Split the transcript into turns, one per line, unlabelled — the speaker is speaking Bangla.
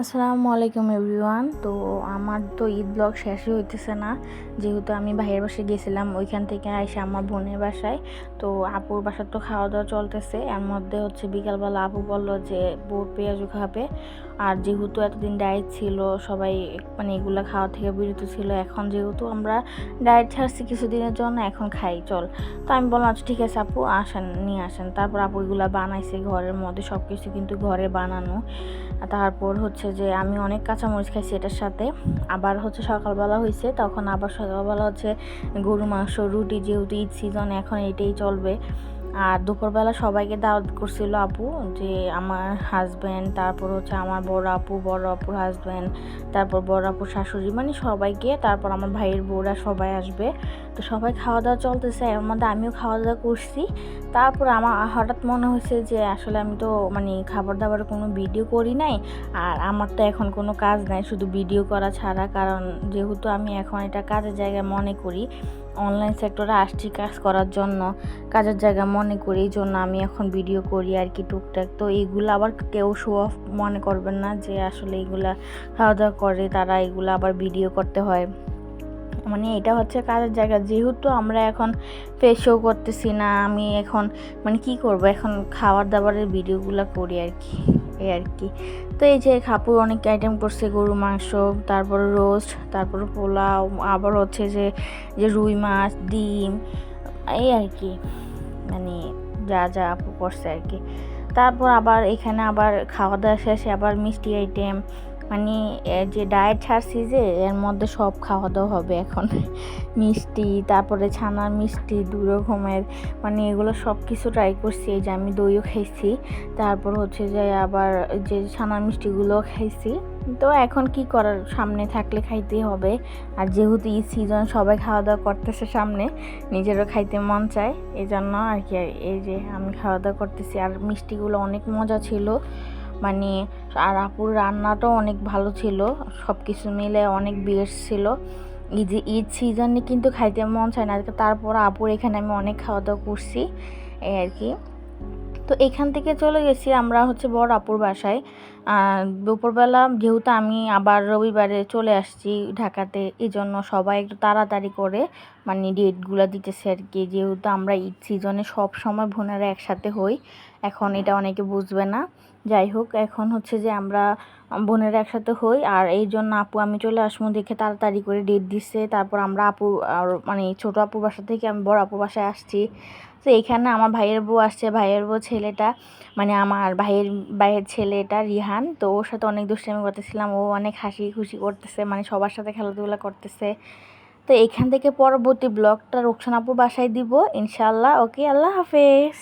আসসালামু আলাইকুম এভরিওয়ান। তো আমার তো ঈদ ব্লগ শেষই হইতেছে না, যেহেতু আমি ভাইয়ের বাসায় গেছিলাম, ওইখান থেকে এসে আমার বোনের বাসায়। তো আপুর বাসার তো খাওয়া দাওয়া চলতেছে, এর মধ্যে হচ্ছে বিকালবেলা আপু বললো যে বুট পেঁয়াজু খাবে। আর যেহেতু এতদিন ডায়েট ছিল, সবাই মানে এগুলো খাওয়া থেকে বিরত ছিল, এখন যেহেতু আমরা ডায়েট ছাড়ছি কিছুদিনের জন্য, এখন খাই চল। তো আমি বললাম আচ্ছা ঠিক আছে আপু, আসেন নিয়ে আসেন। তারপর আপু এগুলো বানাইছে ঘরের মধ্যে, সব কিছু কিন্তু ঘরে বানানো। তারপর হচ্ছে যে আমি অনেক কাঁচামরিচ খাইছি এটার সাথে। আবার হচ্ছে সকালবেলা হয়েছে, তখন আবার সকালবেলা হচ্ছে গরু মাংস রুটি, যেহেতু ঈদ সিজন এখন এটাই চলবে। আর দুপুরবেলা সবাইকে দাওয়াত করছিল আপু, যে আমার হাজব্যান্ড, তারপর হচ্ছে আমার বড় আপুর হাজব্যান্ড, তারপর বড় আপুর শাশুড়ি, মানে সবাইকে, তারপর আমার ভাইয়ের বউরা সবাই আসবে। তো সবাই খাওয়া দাওয়া চলতেছে, এর মধ্যে আমিও খাওয়া দাওয়া করছি। তারপর আমার হঠাৎ মনে হয়েছে যে আসলে আমি তো মানে খাবার দাবারের কোনো ভিডিও করি নাই, আর আমার তো এখন কোনো কাজ নাই শুধু ভিডিও করা ছাড়া। কারণ যেহেতু আমি এখন এটা কাজের জায়গায় মনে করি, অনলাইন সেক্টরে আসছি কাজ করার জন্য, কাজের জায়গা মনে করি, এই জন্য আমি এখন ভিডিও করি আর কি টুকটাক। তো এইগুলো আবার কেউ শো অফ মনে করবেন না যে আসলে এইগুলা খাওয়া দাওয়া করে তারা এগুলো আবার ভিডিও করতে হয়, মানে এটা হচ্ছে কাজের জায়গা। যেহেতু আমরা এখন ফেসও করতেছি না, আমি এখন মানে কি করব, এখন খাবার দাবারের ভিডিওগুলো করি আর কি, এই আর কি। তো এই যে খাপুর অনেক আইটেম করছে, গরু মাংস, তারপর রোস্ট, তারপর পোলাও, আবার হচ্ছে যে যে রুই মাছ, ডিম, এই আর কি, মানে যা যা আপু করছে আর কি। তারপর আবার এখানে আবার খাওয়া দাওয়া শেষে আবার মিষ্টি আইটেম, মানে যে ডায়েট ছাড়ছি যে এর মধ্যে সব খাওয়া দাওয়া হবে এখন মিষ্টি, তারপরে ছানার মিষ্টি 2 রকমের, মানে এগুলো সব কিছু ট্রাই করছি। এই যে আমি দইও খাইছি, তারপর হচ্ছে যে আবার যে ছানার মিষ্টিগুলো খাইছি। তো এখন কি করার, সামনে থাকলে খাইতেই হবে। আর যেহেতু ঈদ সিজন, সবাই খাওয়া দাওয়া করতেছে সামনে, নিজেরও খাইতে মন চায়, এই জন্য আর কি। এই যে আমি খাওয়া দাওয়া করতেছি, আর মিষ্টিগুলো অনেক মজা ছিল, মানে আর আপুর রান্নাটাও অনেক ভালো ছিল, সব কিছু মিলে অনেক বেস্ট ছিল। ঈদ সিজনে কিন্তু খাইতে মন চায় না, তারপর আপুর এখানে আমি অনেক খাওয়া দাওয়া করছি, এই আর কি। তো এখান থেকে চলে গেছি আমরা হচ্ছে বড় আপুর বাসায়। দুপুরবেলা যেহেতু আমি আবার রবিবারে চলে আসছি ঢাকাতে, এই জন্য সবাই একটু তাড়াতাড়ি করে মানে ডেটগুলো দিতেছে আর কি। যেহেতু আমরা ঈদ সিজনে সব সময় বোনেরা একসাথে হই, এখন এটা অনেকে বুঝবে না, যাই হোক, এখন হচ্ছে যে আমরা বোনেরা একসাথে হই, আর এই জন্য আপু আমি চলে আসবো দেখে তাড়াতাড়ি করে ডেট দিচ্ছে। তারপর আমরা আপু আর মানে ছোটো আপুর বাসা থেকে আমি বড় আপুর বাসায় আসছি। তো এখানে আমার ভাইয়ের বউ আসছে, ভাইয়ের বউ ছেলেটা, মানে আমার ভাইয়ের ছেলেটা রিহান, তো ওর সাথে অনেক দুষ্টামি করতেছিলাম, ও অনেক হাসি খুশি করতেছে, মানে সবার সাথে খেলাধুলা করতেছে। তো এখান থেকে পরবর্তী ব্লগটা রোকসান আপুর বাসায় দিব ইনশাল্লাহ। ওকে, আল্লাহ হাফেজ।